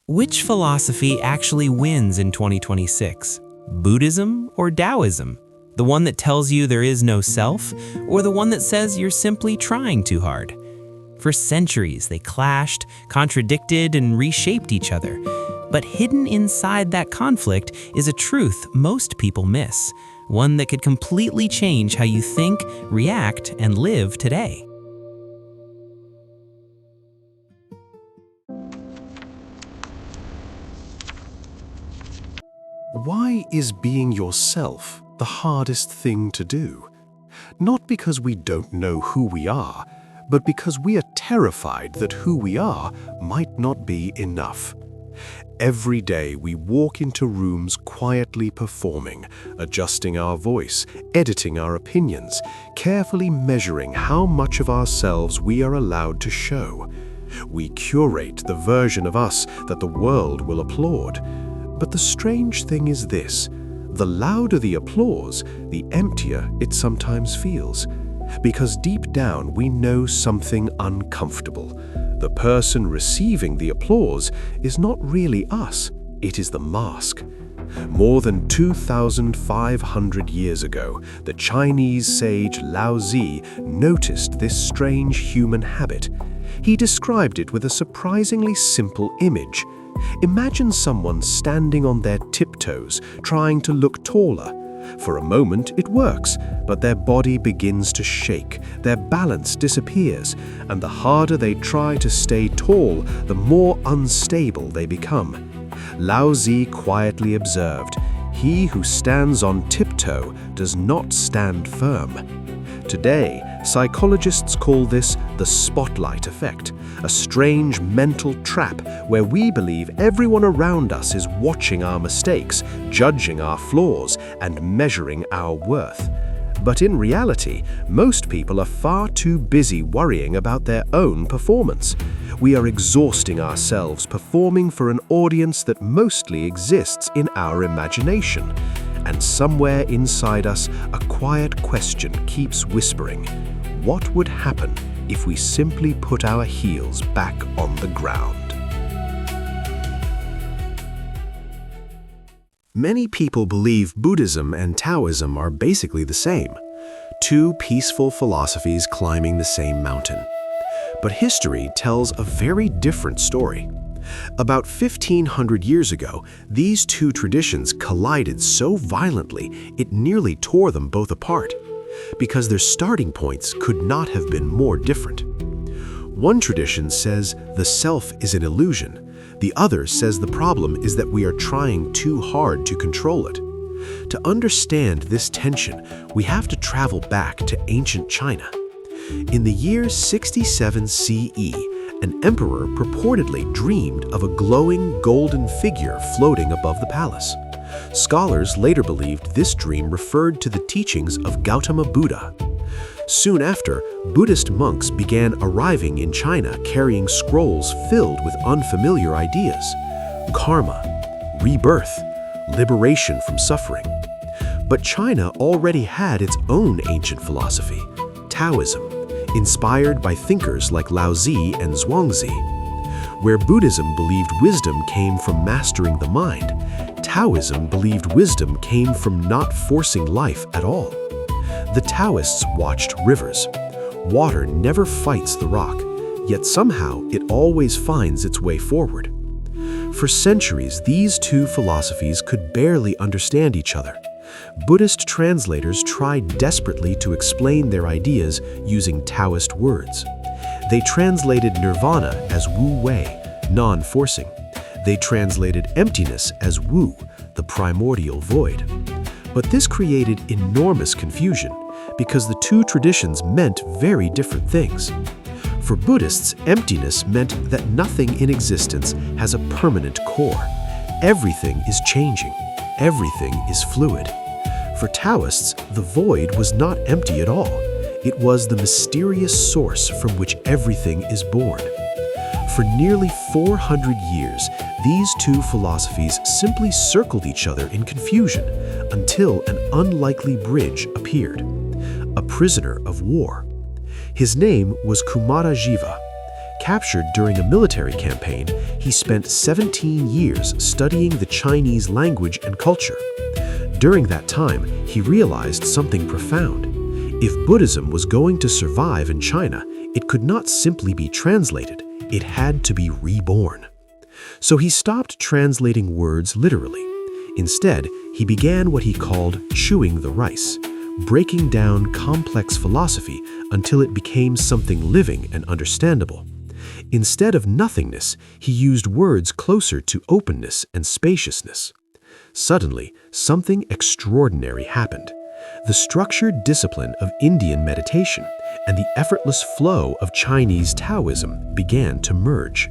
Which philosophy actually wins in 2026? Buddhism or Taoism? The one that tells you there is no self, or the one that says you're simply trying too hard? For centuries, they clashed, contradicted, and reshaped each other. But hidden inside that conflict is a truth most people miss, one that could completely change how you think, react, and live today. Why is being yourself the hardest thing to do? Not because we don't know who we are, but because we are terrified that who we are might not be enough. Every day we walk into rooms quietly performing, adjusting our voice, editing our opinions, carefully measuring how much of ourselves we are allowed to show. We curate the version of us that the world will applaud. But the strange thing is this: the louder the applause, the emptier it sometimes feels. Because deep down we know something uncomfortable. The person receiving the applause is not really us, it is the mask. More than 2,500 years ago, the Chinese sage Laozi noticed this strange human habit. He described it with a surprisingly simple image. Imagine someone standing on their tiptoes, trying to look taller. For a moment it works, but their body begins to shake, their balance disappears, and the harder they try to stay tall, the more unstable they become. Laozi quietly observed, "He who stands on tiptoe does not stand firm." Today, psychologists call this the spotlight effect, a strange mental trap where we believe everyone around us is watching our mistakes, judging our flaws, and measuring our worth. But in reality, most people are far too busy worrying about their own performance. We are exhausting ourselves performing for an audience that mostly exists in our imagination. And somewhere inside us, a quiet question keeps whispering, what would happen if we simply put our heels back on the ground? Many people believe Buddhism and Taoism are basically the same, two peaceful philosophies climbing the same mountain. But history tells a very different story. About 1,500 years ago, these two traditions collided so violently it nearly tore them both apart, because their starting points could not have been more different. One tradition says the self is an illusion. The other says the problem is that we are trying too hard to control it. To understand this tension, we have to travel back to ancient China. In the year 67 CE, an emperor purportedly dreamed of a glowing golden figure floating above the palace. Scholars later believed this dream referred to the teachings of Gautama Buddha. Soon after, Buddhist monks began arriving in China carrying scrolls filled with unfamiliar ideas: karma, rebirth, liberation from suffering. But China already had its own ancient philosophy, Taoism, inspired by thinkers like Laozi and Zhuangzi. Where Buddhism believed wisdom came from mastering the mind, Taoism believed wisdom came from not forcing life at all. The Taoists watched rivers. Water never fights the rock, yet somehow it always finds its way forward. For centuries, these two philosophies could barely understand each other. Buddhist translators tried desperately to explain their ideas using Taoist words. They translated nirvana as wu-wei, non-forcing. They translated emptiness as wu, the primordial void. But this created enormous confusion because the two traditions meant very different things. For Buddhists, emptiness meant that nothing in existence has a permanent core. Everything is changing. Everything is fluid. For Taoists, the void was not empty at all. It was the mysterious source from which everything is born. For nearly 400 years, these two philosophies simply circled each other in confusion until an unlikely bridge appeared: a prisoner of war. His name was Kumarajiva. Captured during a military campaign, he spent 17 years studying the Chinese language and culture. During that time, he realized something profound. If Buddhism was going to survive in China, it could not simply be translated, it had to be reborn. So he stopped translating words literally. Instead, he began what he called chewing the rice, breaking down complex philosophy until it became something living and understandable. Instead of nothingness, he used words closer to openness and spaciousness. Suddenly, something extraordinary happened. The structured discipline of Indian meditation and the effortless flow of Chinese Taoism began to merge.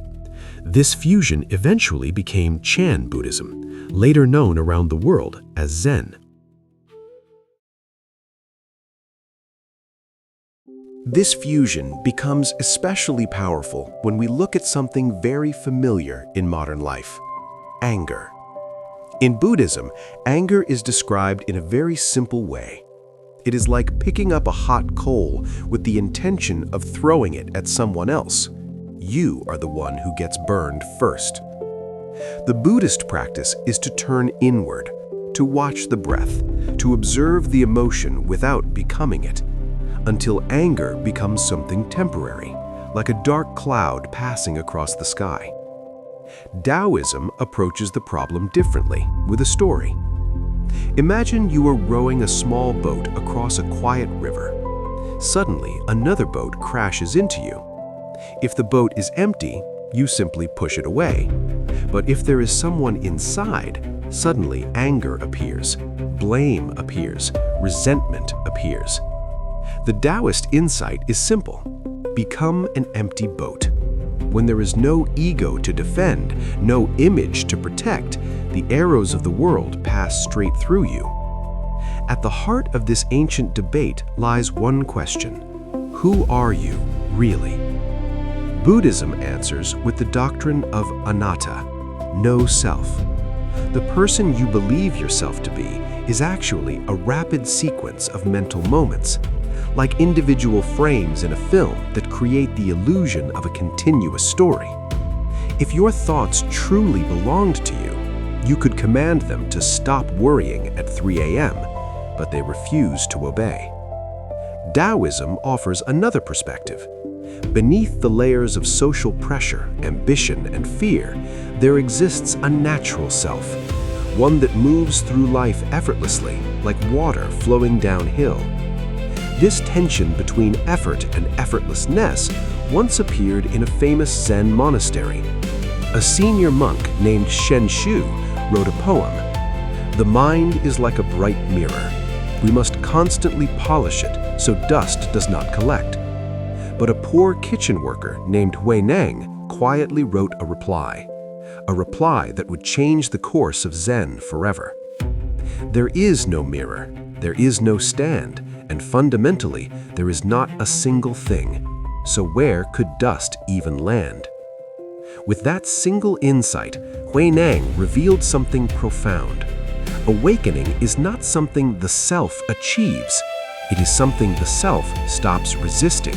This fusion eventually became Chan Buddhism, later known around the world as Zen. This fusion becomes especially powerful when we look at something very familiar in modern life: anger. In Buddhism, anger is described in a very simple way. It is like picking up a hot coal with the intention of throwing it at someone else. You are the one who gets burned first. The Buddhist practice is to turn inward, to watch the breath, to observe the emotion without becoming it, until anger becomes something temporary, like a dark cloud passing across the sky. Taoism approaches the problem differently, with a story. Imagine you are rowing a small boat across a quiet river. Suddenly, another boat crashes into you. If the boat is empty, you simply push it away. But if there is someone inside, suddenly anger appears, blame appears, resentment appears. The Taoist insight is simple: become an empty boat. When there is no ego to defend, no image to protect, the arrows of the world pass straight through you. At the heart of this ancient debate lies one question: who are you, really? Buddhism answers with the doctrine of Anatta, no self. The person you believe yourself to be is actually a rapid sequence of mental moments, like individual frames in a film that create the illusion of a continuous story. If your thoughts truly belonged to you, you could command them to stop worrying at 3 a.m., but they refuse to obey. Taoism offers another perspective. Beneath the layers of social pressure, ambition, and fear, there exists a natural self, one that moves through life effortlessly, like water flowing downhill. This tension between effort and effortlessness once appeared in a famous Zen monastery. A senior monk named Shen Shu wrote a poem. "The mind is like a bright mirror. We must constantly polish it so dust does not collect." But a poor kitchen worker named Hui Nang quietly wrote a reply that would change the course of Zen forever. There is no mirror, there is no stand, and fundamentally, there is not a single thing. So where could dust even land? With that single insight, Hui Nang revealed something profound. Awakening is not something the self achieves. It is something the self stops resisting.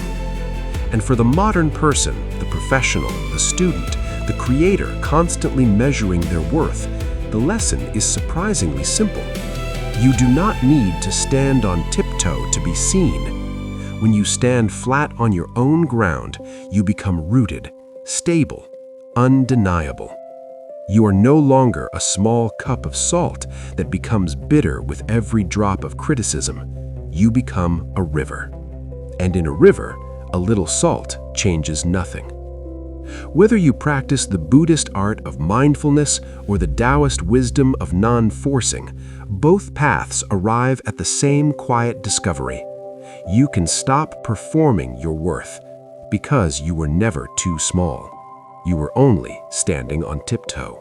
And for the modern person, the professional, the student, the creator constantly measuring their worth, the lesson is surprisingly simple. You do not need to stand on tiptoe to be seen. When you stand flat on your own ground, you become rooted, stable, undeniable. You are no longer a small cup of salt that becomes bitter with every drop of criticism. You become a river. And in a river, a little salt changes nothing. Whether you practice the Buddhist art of mindfulness or the Taoist wisdom of non-forcing, both paths arrive at the same quiet discovery. You can stop performing your worth because you were never too small. You were only standing on tiptoe.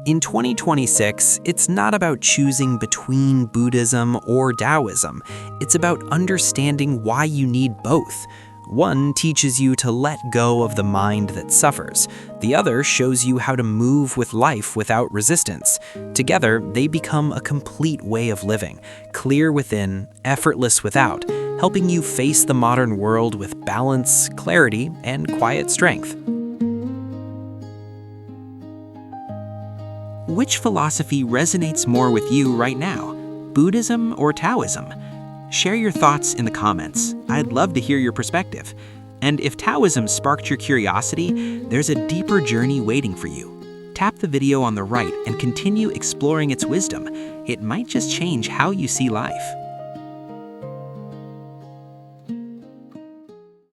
In 2026, it's not about choosing between Buddhism or Taoism. It's about understanding why you need both. One teaches you to let go of the mind that suffers. The other shows you how to move with life without resistance. Together, they become a complete way of living, clear within, effortless without, helping you face the modern world with balance, clarity, and quiet strength. Which philosophy resonates more with you right now, Buddhism or Taoism? Share your thoughts in the comments. I'd love to hear your perspective. And if Taoism sparked your curiosity, there's a deeper journey waiting for you. Tap the video on the right and continue exploring its wisdom. It might just change how you see life.